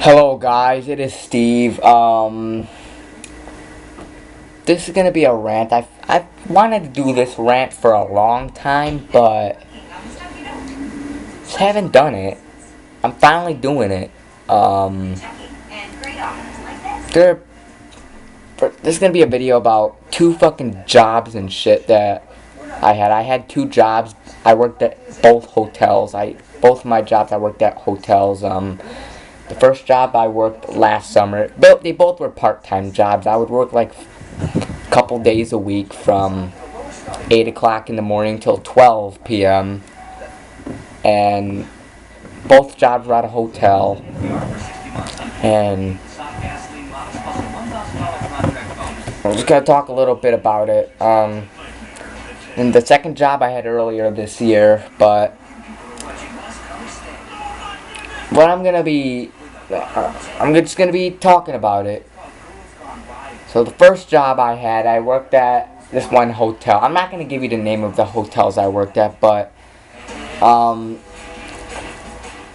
Hello guys, it is Steve. This is gonna be a rant. I've wanted to do this rant for a long time, but just haven't done it. I'm finally doing it. There, this is gonna be a video about two fucking jobs and shit that I had. I had two jobs. I worked at both hotels. Both of my jobs I worked at hotels. The first job I worked last summer, they both were part-time jobs. I would work like a couple days a week from 8 o'clock in the morning till 12 p.m. And both jobs were at a hotel. And I'm just going to talk a little bit about it. And the second job I had earlier this year, but what I'm just gonna be talking about it. So the first job I had, I worked at this one hotel. I'm not gonna give you the name of the hotels I worked at, but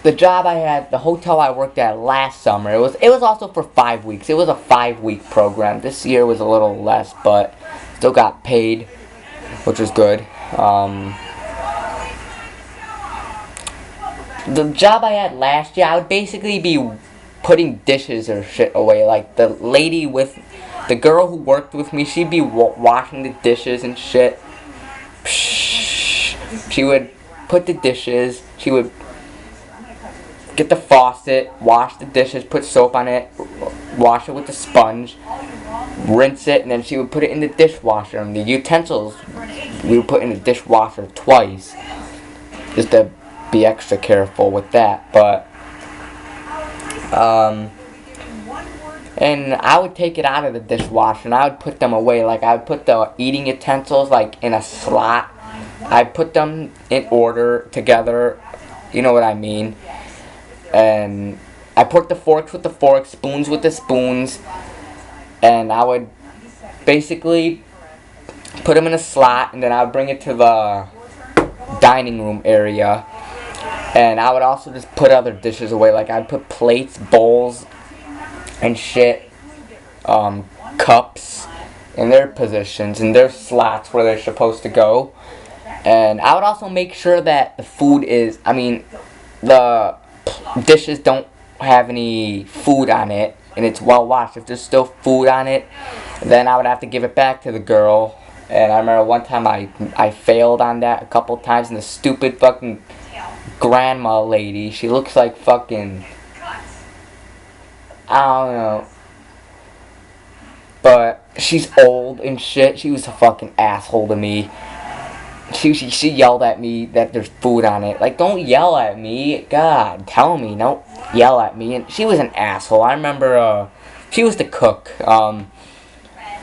the job I had, the hotel I worked at last summer, it was also for 5 weeks. It was a 5-week program. This year was a little less, but still got paid, which was good. The job I had last year, I would basically be putting dishes or shit away. Like, the girl who worked with me, she'd be washing the dishes and shit. She would put the dishes, she would get the faucet, wash the dishes, put soap on it, wash it with a sponge, rinse it, and then she would put it in the dishwasher. And the utensils, we would put in the dishwasher twice, just to be extra careful with that. But and I would take it out of the dishwasher and I would put them away. Like, I would put the eating utensils like in a slot. I'd put them in order together, you know what I mean. And I put the forks with the forks, spoons with the spoons, and I would basically put them in a slot, and then I would bring it to the dining room area. And I would also just put other dishes away. Like, I'd put plates, bowls, and shit, cups in their positions, in their slots where they're supposed to go. And I would also make sure that the food the dishes don't have any food on it, and it's well washed. If there's still food on it, then I would have to give it back to the girl. And I remember one time I failed on that a couple times, and the stupid fucking grandma lady, she looks like fucking, I don't know, but she's old and shit. She was a fucking asshole to me. She yelled at me that there's food on it. Like, don't yell at me. God, tell me, don't yell at me. And she was an asshole. I remember, she was the cook. I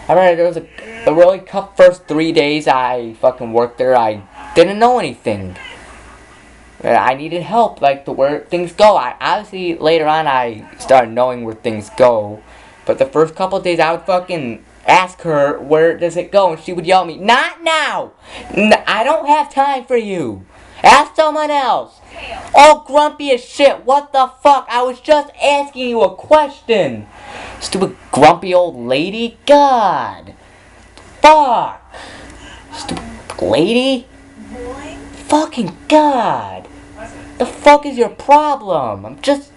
remember there was a really tough first 3 days I fucking worked there. I didn't know anything. I needed help, like, to where things go. Obviously, later on, I started knowing where things go. But the first couple of days, I would fucking ask her, where does it go? And she would yell at me, not now! I don't have time for you. Ask someone else. All grumpy as shit. What the fuck? I was just asking you a question. Stupid grumpy old lady. God. Fuck. Stupid lady. Fucking God. The fuck is your problem? I'm just...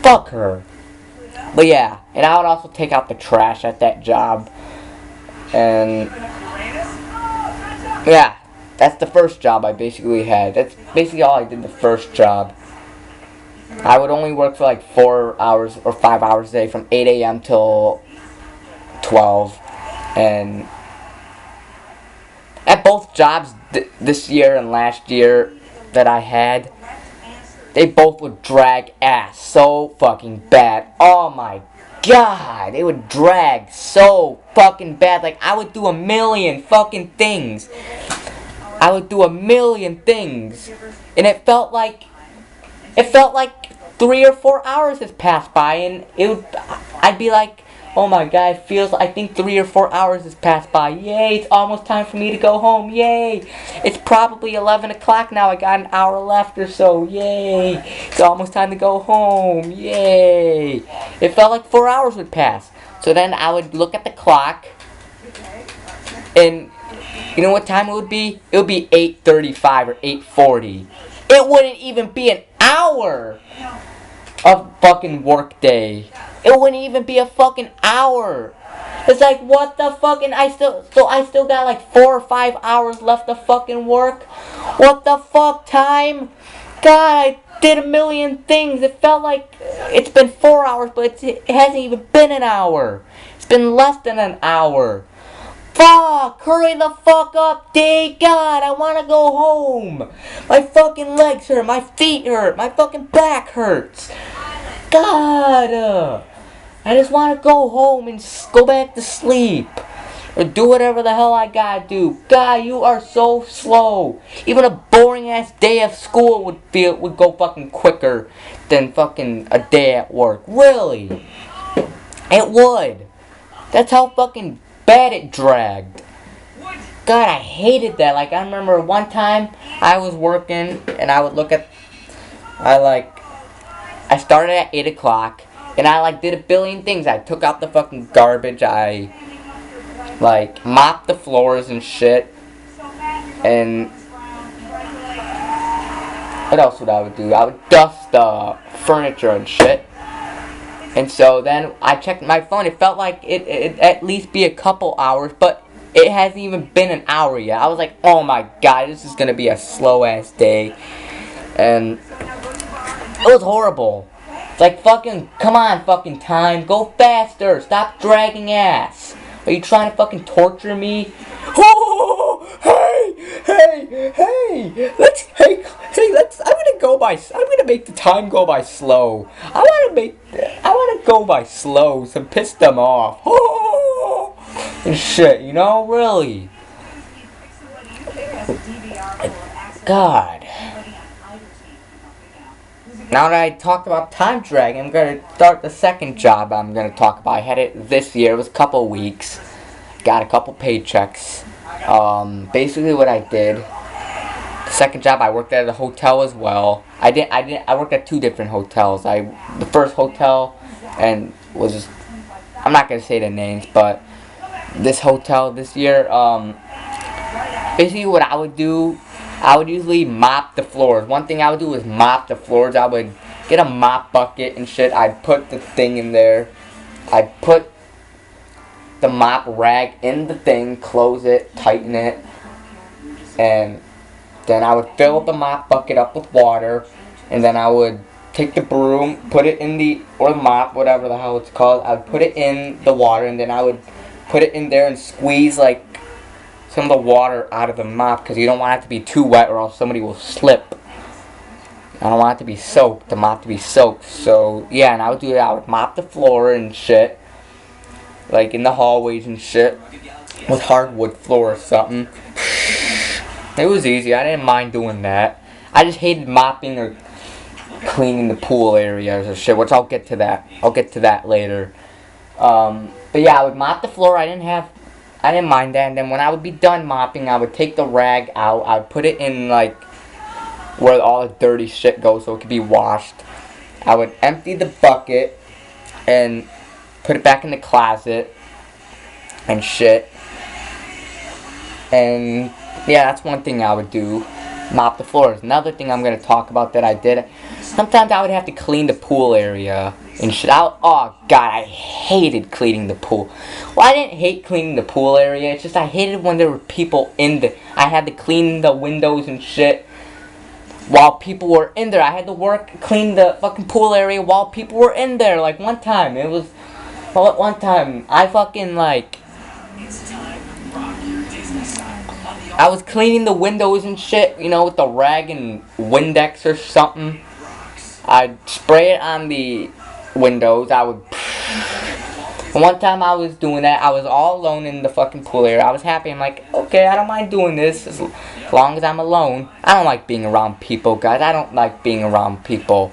Fuck her. But yeah, and I would also take out the trash at that job. And... yeah, that's the first job I basically had. That's basically all I did the first job. I would only work for like 4 hours or 5 hours a day from 8 a.m. till 12. And... at both jobs this year and last year that I had, they both would drag ass so fucking bad. Oh my God, they would drag so fucking bad. Like, I would do a million fucking things. I would do a million things, and it felt like 3 or 4 hours has passed by, and I'd be like, Oh my god, it feels, I think 3 or 4 hours has passed by. Yay, it's almost time for me to go home. Yay. It's probably 11 o'clock now. I got an hour left or so. Yay. It's almost time to go home. Yay. It felt like 4 hours would pass. So then I would look at the clock, and you know what time it would be? It would be 8:35 or 8:40. It wouldn't even be an hour of fucking work day. It wouldn't even be a fucking hour. It's like, what the fucking, I still got like 4 or 5 hours left of fucking work. What the fuck, time? God, I did a million things. It felt like it's been 4 hours, but it hasn't even been an hour. It's been less than an hour. Fuck! Hurry the fuck up, D! God, I wanna go home! My fucking legs hurt, my feet hurt, my fucking back hurts! God! I just wanna go home and go back to sleep. Or do whatever the hell I gotta do. God, you are so slow. Even a boring ass day of school would go fucking quicker than fucking a day at work. Really? It would. That's how fucking bad it dragged. God, I hated that. Like, I remember one time I was working and I would look at, I started at 8 o'clock and I did a billion things. I took out the fucking garbage. I mopped the floors and shit. And what else would I would do? I would dust the furniture and shit. And so then I checked my phone. It felt like it at least be a couple hours, but it hasn't even been an hour yet. I was like, oh my god, this is gonna be a slow ass day. And it was horrible. It's like, fucking, come on, fucking time. Go faster. Stop dragging ass. Are you trying to fucking torture me? Oh, hey, I'm gonna make the time go by slow. I wanna go by slow, so piss them off. Oh, and shit, you know, really. God. Now that I talked about time drag, I'm gonna start the second job I'm gonna talk about. I had it this year. It was a couple weeks. Got a couple paychecks. Basically what I did, the second job I worked at a hotel as well. I worked at 2 different hotels. The first hotel and was just, I'm not gonna say the names, but this hotel this year, basically what I would do, I would usually mop the floors. One thing I would do is mop the floors. I would get a mop bucket and shit. I'd put the thing in there. I'd put the mop rag in the thing, close it, tighten it, and then I would fill the mop bucket up with water, and then I would take the broom, put it in or the mop, whatever the hell it's called. I would put it in the water, and then I would put it in there and squeeze some of the water out of the mop, because you don't want it to be too wet or else somebody will slip. I don't want it to be soaked, the mop to be soaked. So yeah, and I would do that. I would mop the floor and shit, in the hallways and shit, with hardwood floor or something. It was easy. I didn't mind doing that. I just hated mopping or cleaning the pool areas or shit, which I'll get to that. I'll get to that later. But yeah, I would mop the floor. I didn't mind that. And then when I would be done mopping, I would take the rag out. I would put it in where all the dirty shit goes so it could be washed. I would empty the bucket and put it back in the closet and shit. And yeah, that's one thing I would do. Mop the floors. Another thing I'm going to talk about that I did, sometimes I would have to clean the pool area and shit. Oh god, I hated cleaning the pool. Well, I didn't hate cleaning the pool area. It's just I hated when there were people in there. I had to clean the windows and shit while people were in there. I had to clean the fucking pool area while people were in there. One time, I fucking I was cleaning the windows and shit, with the rag and Windex or something. I'd spray it on the windows. One time I was doing that. I was all alone in the fucking pool area. I was happy. I'm like, okay, I don't mind doing this as long as I'm alone. I don't like being around people, guys. I don't like being around people.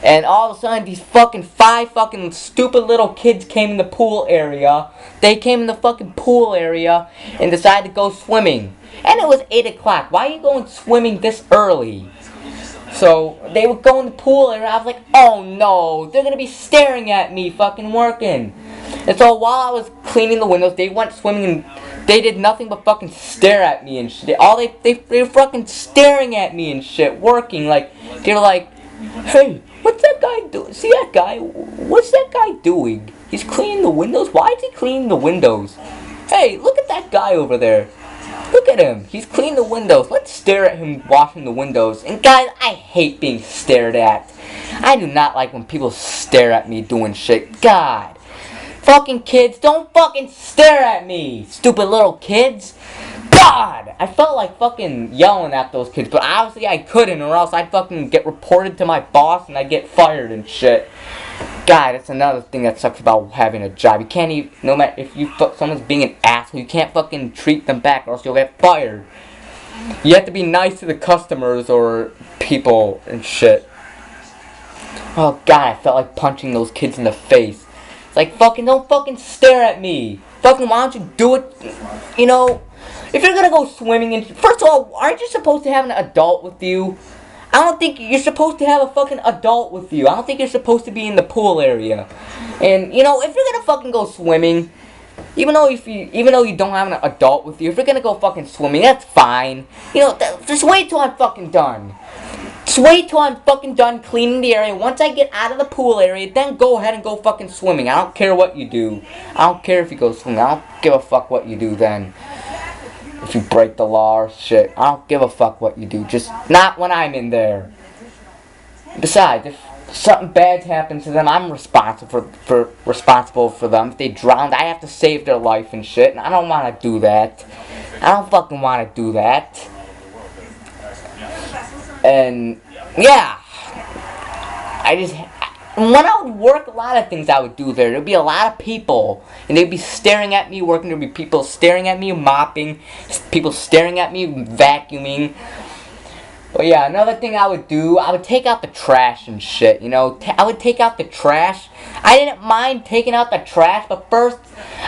And all of a sudden, these fucking 5 fucking stupid little kids came in the pool area. They came in the fucking pool area and decided to go swimming. And it was 8 o'clock. Why are you going swimming this early? So, they would go in the pool area. I was like, oh no, they're gonna be staring at me fucking working. And so, while I was cleaning the windows, they went swimming and they did nothing but fucking stare at me and shit. They were fucking staring at me and shit, working. Like, they're like, hey, what's that guy doing? See that guy? What's that guy doing? He's cleaning the windows? Why is he cleaning the windows? Hey, look at that guy over there. Look at him. He's cleaning the windows. Let's stare at him washing the windows. And guys, I hate being stared at. I do not like when people stare at me doing shit. God. Fucking kids, don't fucking stare at me. Stupid little kids. God. I felt like fucking yelling at those kids. But obviously I couldn't, or else I'd fucking get reported to my boss and I'd get fired and shit. God, that's another thing that sucks about having a job. You can't even, no matter if someone's being an asshole, you can't fucking treat them back or else you'll get fired. You have to be nice to the customers or people and shit. Oh God, I felt like punching those kids in the face. It's like, fucking, don't fucking stare at me. Fucking, why don't you do it, you know, if you're gonna go swimming, and first of all, aren't you supposed to have an adult with you? I don't think you're supposed to have a fucking adult with you. I don't think you're supposed to be in the pool area. And, you know, if you're gonna fucking go swimming, even though you don't have an adult with you, if you're gonna go fucking swimming, that's fine. You know, just wait till I'm fucking done. Just wait till I'm fucking done cleaning the area. Once I get out of the pool area, then go ahead and go fucking swimming. I don't care what you do. I don't care if you go swimming. I don't give a fuck what you do then. If you break the law or shit, I don't give a fuck what you do. Just not when I'm in there. Besides, if something bad happens to them, I'm responsible for them. If they drowned, I have to save their life and shit. And I don't want to do that. I don't fucking want to do that. And yeah, when I would work, a lot of things I would do there. There'd be a lot of people, and they'd be staring at me working. There'd be people staring at me mopping, people staring at me vacuuming. But yeah, another thing I would do, I would take out the trash and shit, you know. I would take out the trash. I didn't mind taking out the trash, but first,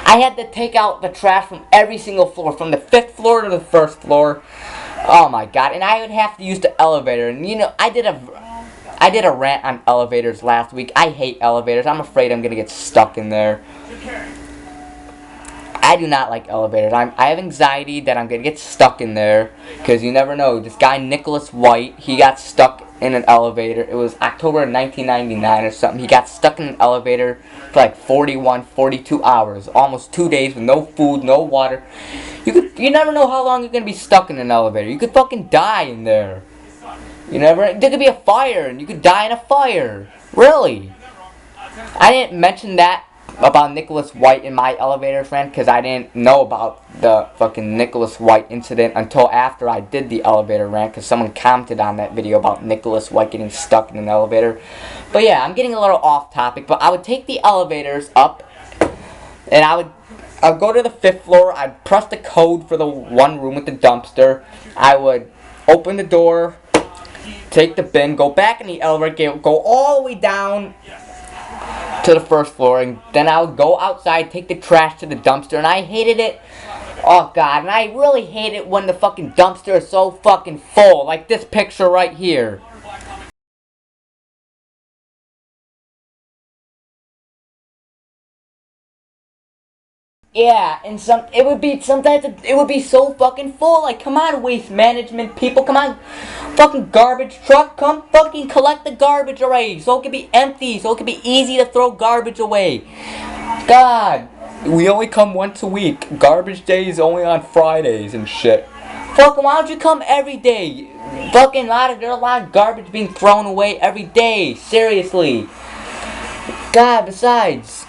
I had to take out the trash from every single floor, from the 5th floor to the 1st floor. Oh my God, and I would have to use the elevator, and you know, I did a rant on elevators last week. I hate elevators. I'm afraid I'm gonna get stuck in there. I do not like elevators. I have anxiety that I'm gonna get stuck in there, because you never know. This guy Nicholas White, he got stuck in an elevator. It was October 1999 or something. He got stuck in an elevator for like 42 hours, almost 2 days with no food, no water. You never know how long you're gonna be stuck in an elevator. You could fucking die in there. There could be a fire, and you could die in a fire. Really? I didn't mention that about Nicholas White in my elevator rant, because I didn't know about the fucking Nicholas White incident until after I did the elevator rant, because someone commented on that video about Nicholas White getting stuck in an elevator. But yeah, I'm getting a little off topic, but I would take the elevators up, and I'd go to the 5th floor, I'd press the code for the one room with the dumpster, I would open the door, take the bin, go back in the elevator, go all the way down to the 1st floor, and then I would go outside, take the trash to the dumpster, and I hated it. Oh God, and I really hate it when the fucking dumpster is so fucking full, like this picture right here. Yeah, and it would be so fucking full. Like, come on, waste management people, come on, fucking garbage truck, come fucking collect the garbage already, so it can be empty, so it can be easy to throw garbage away. God, we only come once a week. Garbage day is only on Fridays and shit. Fucking, why don't you come every day? Fucking there's a lot of garbage being thrown away every day. Seriously. God, besides,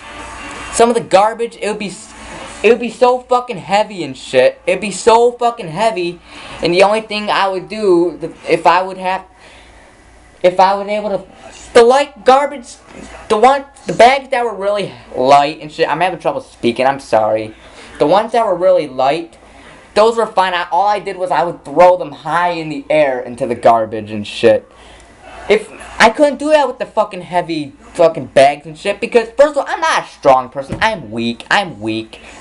some of the garbage, it would be so fucking heavy and shit. It'd be so fucking heavy, and the only thing I would do, if I would able to, the light garbage, the bags that were really light and shit, I'm having trouble speaking, I'm sorry. The ones that were really light, those were fine. All I did was I would throw them high in the air into the garbage and shit. if I couldn't do that with the fucking heavy fucking bags and shit, because first of all, I'm not a strong person. I'm weak.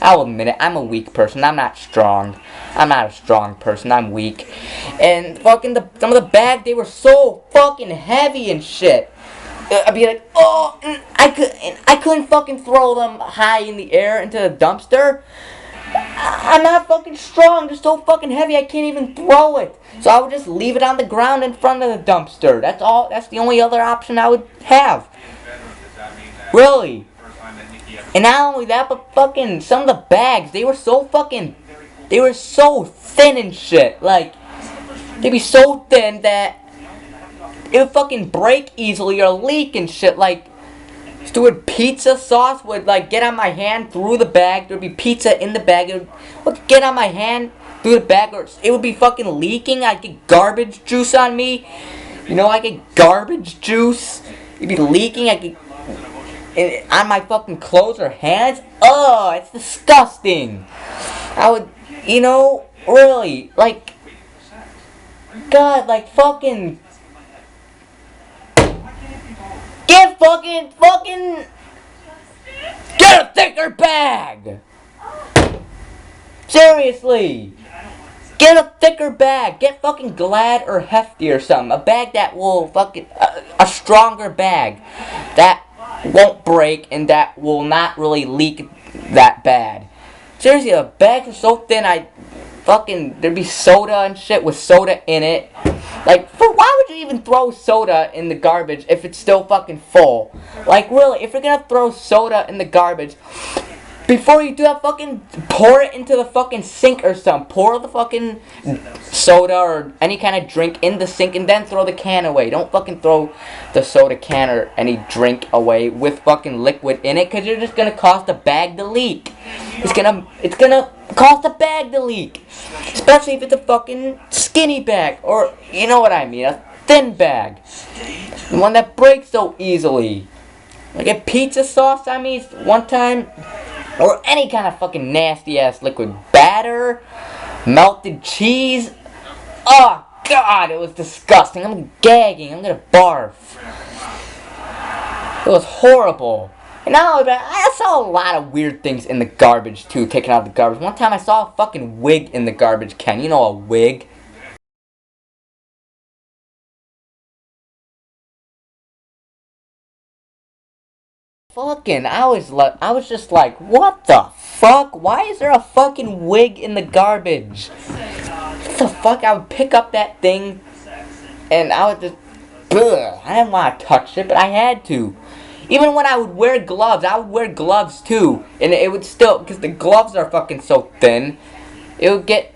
I'll admit it. I'm a weak person. I'm not strong. I'm not a strong person. I'm weak. And fucking some of the bags, they were so fucking heavy and shit. I'd be like, oh, I couldn't fucking throw them high in the air into the dumpster. I'm not fucking strong. They're so fucking heavy, I can't even throw it. So I would just leave it on the ground in front of the dumpster. That's all. That's the only other option I would have. Really. And not only that, but fucking some of the bags, they were so thin and shit. Like, they'd be so thin that it would fucking break easily or leak and shit. Like, stupid pizza sauce would like get on my hand through the bag. There'd be pizza in the bag. It would get on my hand through the bag, or it would be fucking leaking. I'd get garbage juice on me. You know, I get garbage juice. It'd be leaking. I get on my fucking clothes or hands. Oh, it's disgusting. I would, really, like, God, like fucking. Get a thicker bag! Seriously! Get a thicker bag! Get fucking Glad or Hefty or something. A bag that will fucking, a stronger bag. That won't break and that will not really leak that bad. Seriously, the bags are so thin, there'd be soda and shit with soda in it. Like, why would you even throw soda in the garbage if it's still fucking full? Like, really, if you're gonna throw soda in the garbage, before you do that, fucking pour it into the fucking sink or something. Pour the fucking soda or any kind of drink in the sink and then throw the can away. Don't fucking throw the soda can or any drink away with fucking liquid in it, because you're just gonna cause the bag to leak. It's gonna cause the bag to leak. Especially if it's a fucking skinny bag, or, you know what I mean, a thin bag. The one that breaks so easily. Like a pizza sauce, one time, or any kind of fucking nasty ass liquid batter, melted cheese. Oh God, it was disgusting. I'm gagging. I'm gonna barf. It was horrible. And not only that, I saw a lot of weird things in the garbage too, taken out of the garbage. One time I saw a fucking wig in the garbage can. You know, a wig? Fucking, I was just like, what the fuck? Why is there a fucking wig in the garbage? What the fuck? I would pick up that thing and I would just, ugh. I didn't want to touch it, but I had to. Even when I would wear gloves, I would wear gloves too. And it would still, because the gloves are fucking so thin, it would get,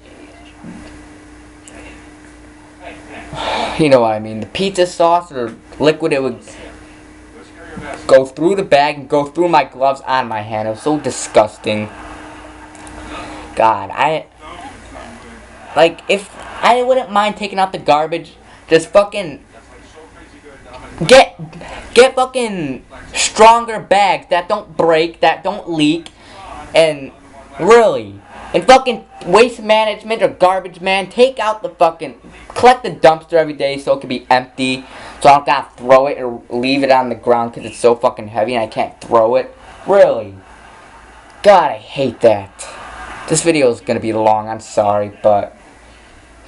you know what I mean, the pizza sauce or liquid, it would go through the bag and go through my gloves on my hand. It was so disgusting. God, if I wouldn't mind taking out the garbage, just fucking get fucking stronger bags that don't break, that don't leak, and really, and fucking waste management or garbage man, take out the fucking, collect the dumpster every day so it can be empty, so I don't gotta throw it or leave it on the ground because it's so fucking heavy and I can't throw it. Really. God, I hate that. This video is gonna be long, I'm sorry, but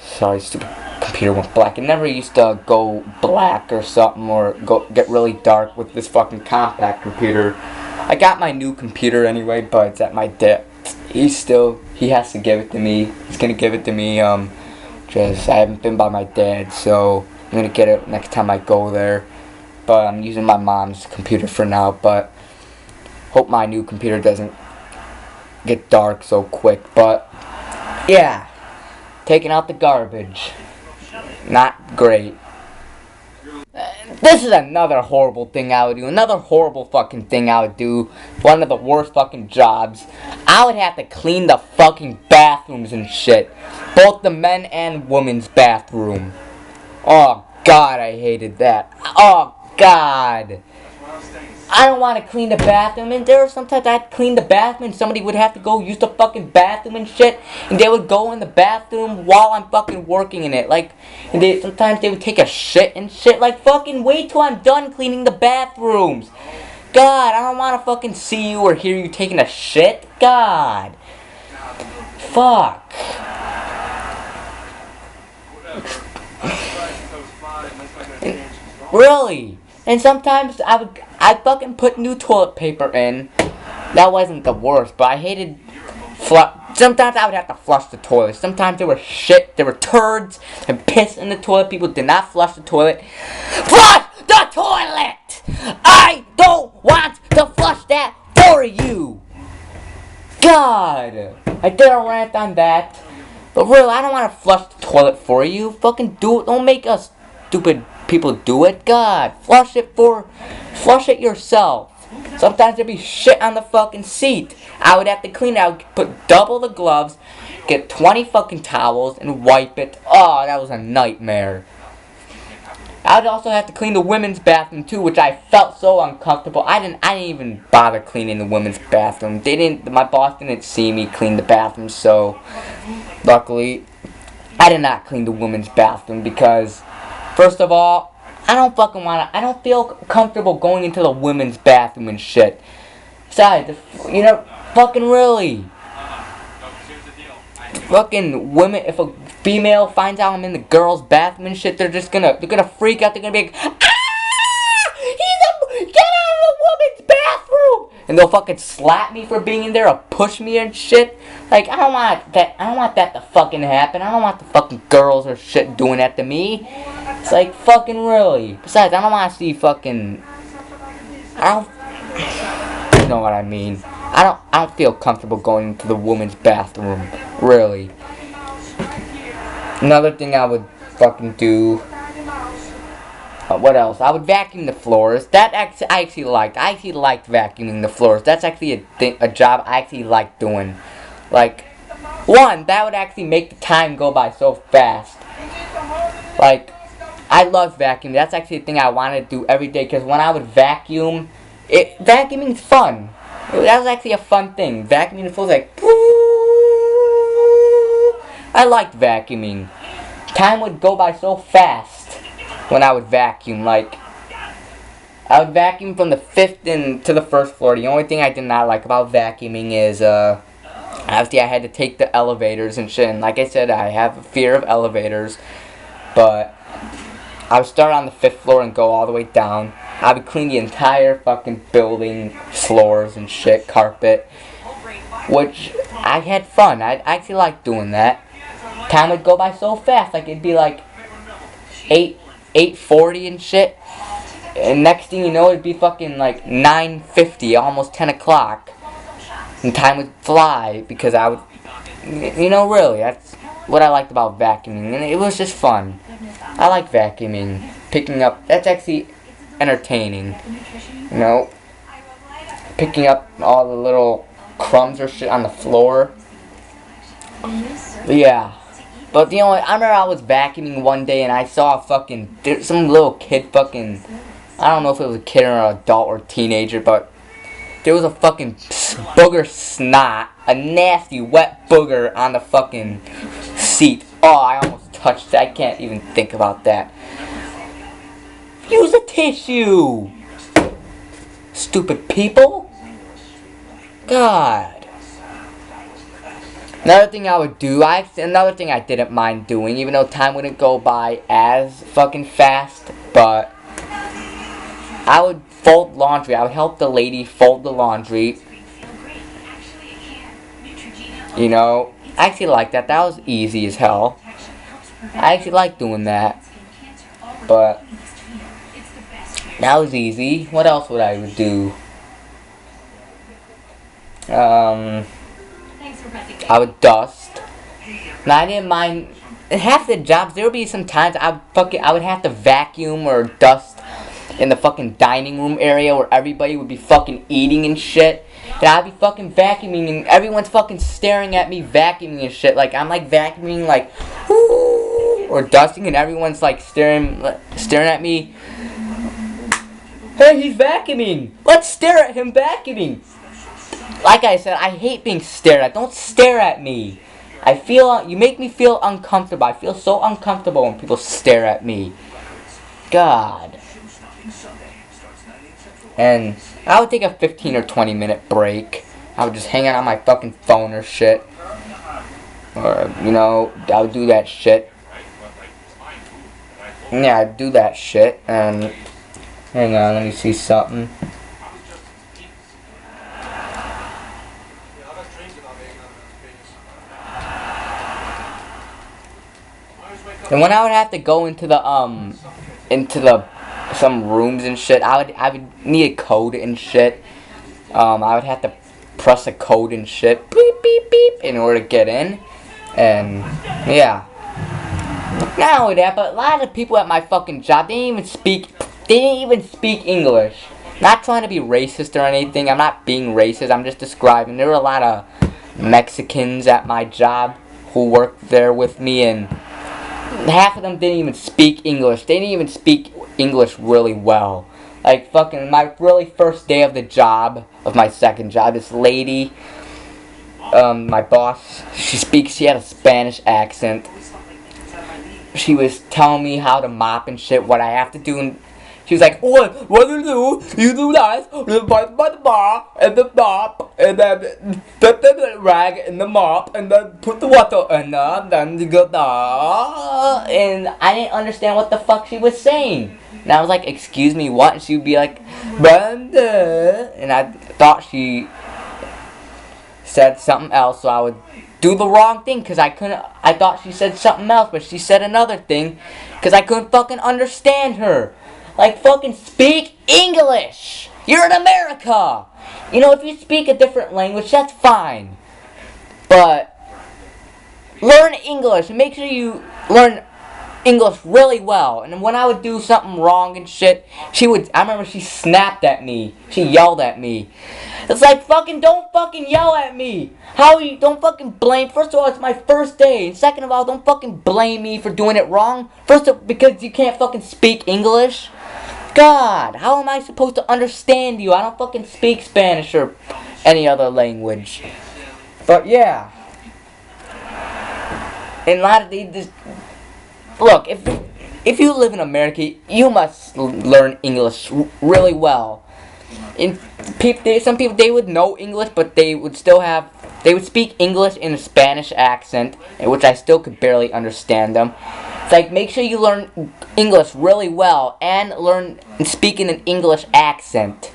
sorry, stupid computer went black. It never used to go black or something, or get really dark with this fucking compact computer. I got my new computer anyway, but it's at my dad. He has to give it to me. He's gonna give it to me, just, I haven't been by my dad, so I'm gonna get it next time I go there. But I'm using my mom's computer for now, but hope my new computer doesn't get dark so quick. But yeah, taking out the garbage, not great. This is another horrible thing I would do. Another horrible fucking thing I would do. One of the worst fucking jobs. I would have to clean the fucking bathrooms and shit. Both the men and women's bathroom. Oh God, I hated that. Oh God. I don't want to clean the bathroom, and there were sometimes I'd clean the bathroom and somebody would have to go use the fucking bathroom and shit, and they would go in the bathroom while I'm fucking working in it, like, and sometimes they would take a shit and shit, like, fucking wait till I'm done cleaning the bathrooms. God, I don't want to fucking see you or hear you taking a shit. God. Fuck. Really? And sometimes I'd fucking put new toilet paper in. That wasn't the worst, but I hated sometimes I would have to flush the toilet. Sometimes there were turds and piss in the toilet. People did not flush the toilet. Flush the toilet! I don't want to flush that for you! God! I did a rant on that. But really, I don't want to flush the toilet for you. Fucking do it. Don't make us stupid people do it. God, flush it yourself. Sometimes there'd be shit on the fucking seat. I would have to clean it. I would put double the gloves, get 20 fucking towels, and wipe it. Oh, that was a nightmare. I would also have to clean the women's bathroom too, which I felt so uncomfortable. I didn't even bother cleaning the women's bathroom. My boss didn't see me clean the bathroom, so luckily I did not clean the women's bathroom because, first of all, I don't feel comfortable going into the women's bathroom and shit. Besides, fucking really. Fucking women, if a female finds out I'm in the girls' bathroom and shit, they're gonna freak out. They're gonna be like, ah! Get out of the women's bathroom! And they'll fucking slap me for being in there or push me and shit. Like, I don't want that to fucking happen. I don't want the fucking girls or shit doing that to me. It's like, fucking really. Besides, I don't want to see fucking... You know what I mean. I don't feel comfortable going into the women's bathroom. Really. Another thing I would fucking do... what else? I would vacuum the floors. That I actually liked. I actually liked vacuuming the floors. That's actually a job I actually liked doing. Like, one, that would actually make the time go by so fast. Like, I love vacuuming. That's actually the thing I wanted to do every day. Because when I would vacuum, vacuuming's fun. That was actually a fun thing. Vacuuming the floors, like, I liked vacuuming. Time would go by so fast when I would vacuum. Like, I would vacuum from the 5th to the 1st floor. The only thing I did not like about vacuuming is, obviously I had to take the elevators and shit. And like I said, I have a fear of elevators. But I would start on the 5th floor and go all the way down. I would clean the entire fucking building, floors and shit, carpet. Which, I had fun. I actually liked doing that. Time would go by so fast. Like, it'd be like 8:40 and shit. And next thing you know, it'd be fucking like 9:50, almost 10 o'clock. And time would fly because I would, really, that's what I liked about vacuuming. And it was just fun. I like vacuuming. Picking up, that's actually entertaining. Picking up all the little crumbs or shit on the floor. But yeah. But I remember I was vacuuming one day and I saw some little kid fucking, I don't know if it was a kid or an adult or teenager, but there was a fucking booger snot, a nasty wet booger on the fucking seat. Oh, I almost touched it. I can't even think about that. Use a tissue! Stupid people! God. Another thing I would do, another thing I didn't mind doing, even though time wouldn't go by as fucking fast, but I would fold laundry. I would help the lady fold the laundry. I actually liked that. That was easy as hell. I actually liked doing that. But that was easy. What else would I do? I would dust. Now I didn't mind. In half the jobs, there would be some times I would have to vacuum or dust in the fucking dining room area where everybody would be fucking eating and shit. And I'd be fucking vacuuming and everyone's fucking staring at me vacuuming and shit. Like, I'm like vacuuming like, whoo, or dusting and everyone's like staring at me. Hey, he's vacuuming. Let's stare at him vacuuming. Like I said, I hate being stared at. Don't stare at me. You make me feel uncomfortable. I feel so uncomfortable when people stare at me. God. And I would take a 15 or 20 minute break. I would just hang out on my fucking phone or shit. Or, I would do that shit. Yeah, I'd do that shit. And, hang on, let me see something. And when I would have to go into some rooms and shit, I would need a code and shit. I would have to press a code and shit, beep beep beep, in order to get in. And yeah, not only that, but a lot of people at my fucking job, they didn't even speak English. Not trying to be racist or anything. I'm not being racist. I'm just describing. There were a lot of Mexicans at my job who worked there with me, and half of them didn't even speak English. They didn't even speak English really well. Like, fucking, my really first day of the job, of my second job, this lady, my boss, she had a Spanish accent. She was telling me how to mop and shit, what I have to do, and she was like, what do you do? You do that, by the bar, and the mop, and then put the rag in the mop, and then put the water in there, then you go there. And I didn't understand what the fuck she was saying. And I was like, excuse me, what? And she would be like, Brenda. And I thought she said something else, so I would do the wrong thing, because I thought she said something else, but she said another thing, because I couldn't fucking understand her. Like, fucking speak English! You're in America! If you speak a different language, that's fine. But learn English, and make sure you learn English really well. And when I would do something wrong and shit, I remember she snapped at me. She yelled at me. It's like, don't fucking yell at me. Don't fucking blame. First of all, it's my first day. And second of all, don't fucking blame me for doing it wrong. Because you can't fucking speak English. God, how am I supposed to understand you? I don't fucking speak Spanish or any other language. But yeah. And a lot of these... Look, if you live in America, you must learn English really well. And some people, they would know English, but they would speak English in a Spanish accent, which I still could barely understand them. It's like, make sure you learn English really well, and learn and speak in an English accent.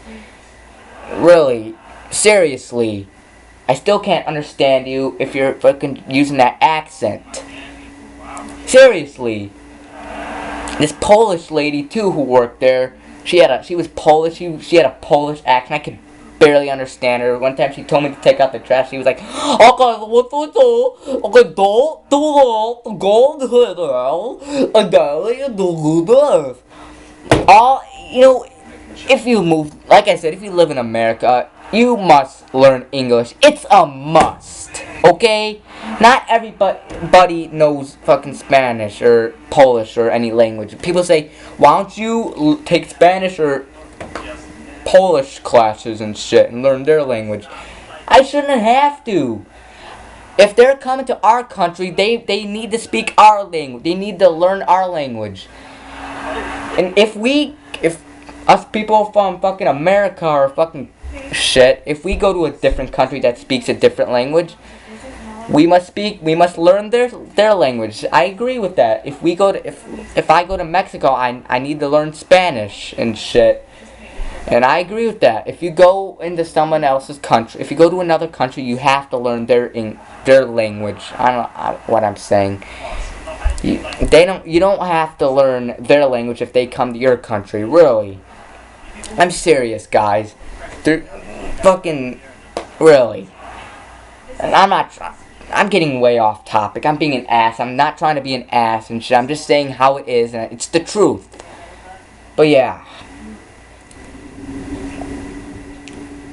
Really, seriously. I still can't understand you if you're fucking using that accent. Seriously. This Polish lady too who worked there, she was Polish, she had a Polish accent. I could barely understand her. One time she told me to take out the trash, she was like, okay, what do we do? Okay, don't go and then do this. If you move, like I said, if you live in America, you must learn English. It's a must, okay? Not everybody knows fucking Spanish or Polish or any language. People say, why don't you take Spanish or Polish classes and shit and learn their language? I shouldn't have to. If they're coming to our country, they need to speak our language. They need to learn our language. And if us people from fucking America or fucking shit, if we go to a different country that speaks a different language, we must learn their language. I agree with that. If I go to Mexico, I need to learn Spanish and shit. And I agree with that. If you go into someone else's country, if you go to another country, you have to learn their language. I don't know what I'm saying. You don't have to learn their language if they come to your country, really. I'm serious, guys. They're fucking really. And I'm getting way off topic. I'm being an ass. I'm not trying to be an ass and shit. I'm just saying how it is, and it's the truth. But yeah.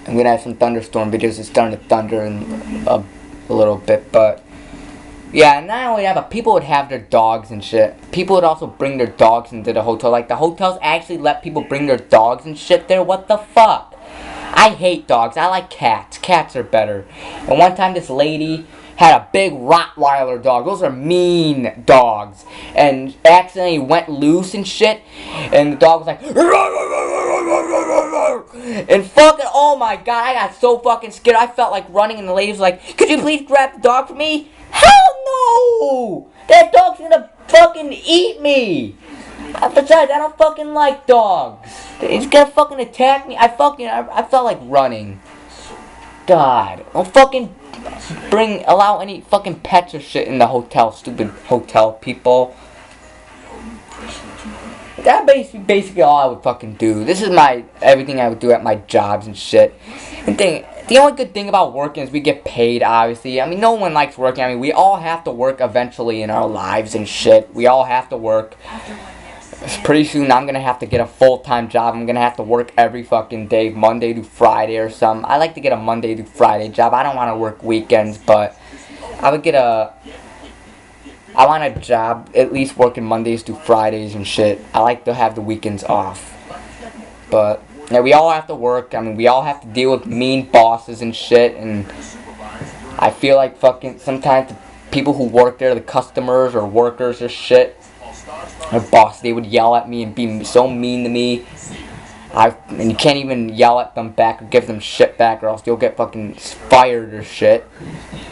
I'm gonna have some thunderstorm videos. It's starting to thunder in a little bit, but Yeah, and not only that, but people would have their dogs and shit. People would also bring their dogs into the hotel. Like, the hotels actually let people bring their dogs and shit there. What the fuck? I hate dogs. I like cats. Cats are better. And one time this lady had a big Rottweiler dog. Those are mean dogs. And accidentally went loose and shit. And the dog was like... And fucking, oh my god, I got so fucking scared. I felt like running, and the lady was like, could you please grab the dog for me? Hell no! That dog's gonna fucking eat me! Besides, I don't fucking like dogs. He's gonna fucking attack me. I felt like running. God. Don't fucking allow any fucking pets or shit in the hotel, stupid hotel people. That basically all I would fucking do. This is everything I would do at my jobs and shit. And the only good thing about working is we get paid, obviously. I mean, no one likes working. I mean, we all have to work eventually in our lives and shit. We all have to work. Pretty soon I'm gonna have to get a full-time job. I'm gonna have to work every fucking day, Monday to Friday or something. I like to get a Monday to Friday job. I don't want to work weekends, but I want a job at least working Mondays to Fridays and shit. I like to have the weekends off. But yeah, we all have to work. I mean, we all have to deal with mean bosses and shit. And I feel like fucking sometimes the people who work there, the customers or workers or shit, their boss, they would yell at me and be so mean to me. And you can't even yell at them back or give them shit back, or else you'll get fucking fired or shit.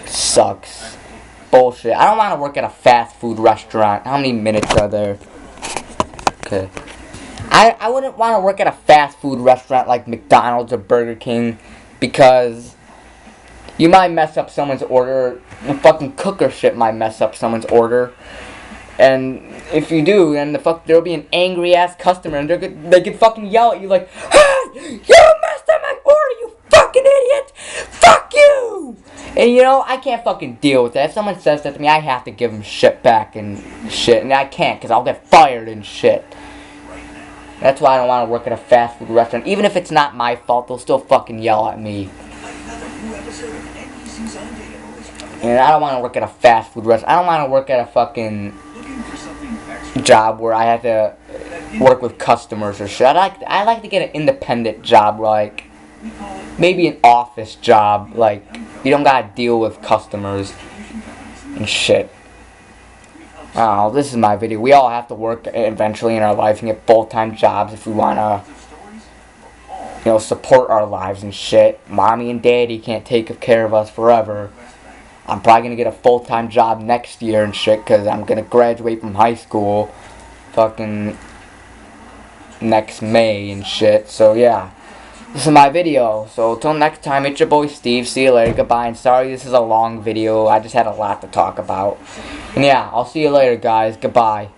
Sucks. Bullshit. I don't want to work at a fast food restaurant. How many minutes are there? Okay. I wouldn't want to work at a fast food restaurant like McDonald's or Burger King, because you might mess up someone's order. The fucking cook or shit might mess up someone's order. And if you do, then there'll be an angry ass customer, and they could fucking yell at you like, "Hey, you messed up my order, you fucking idiot! Fuck you!" And you know, I can't fucking deal with that. If someone says that to me, I have to give them shit back and shit, and I can't, because I'll get fired and shit. That's why I don't want to work at a fast food restaurant. Even if it's not my fault, they'll still fucking yell at me. And I don't want to work at a fast food restaurant. I don't want to work at a fucking job where I have to work with customers or shit. I like to get an independent job, like maybe an office job, like you don't gotta deal with customers and shit. Oh, this is my video. We all have to work eventually in our life and get full-time jobs if we wanna, you know, support our lives and shit. Mommy and daddy can't take care of us forever. I'm probably gonna get a full-time job next year and shit, because I'm gonna graduate from high school fucking next May and shit. So yeah, this is my video. So till next time, it's your boy Steve. See you later. Goodbye. And sorry this is a long video. I just had a lot to talk about. And yeah, I'll see you later, guys. Goodbye.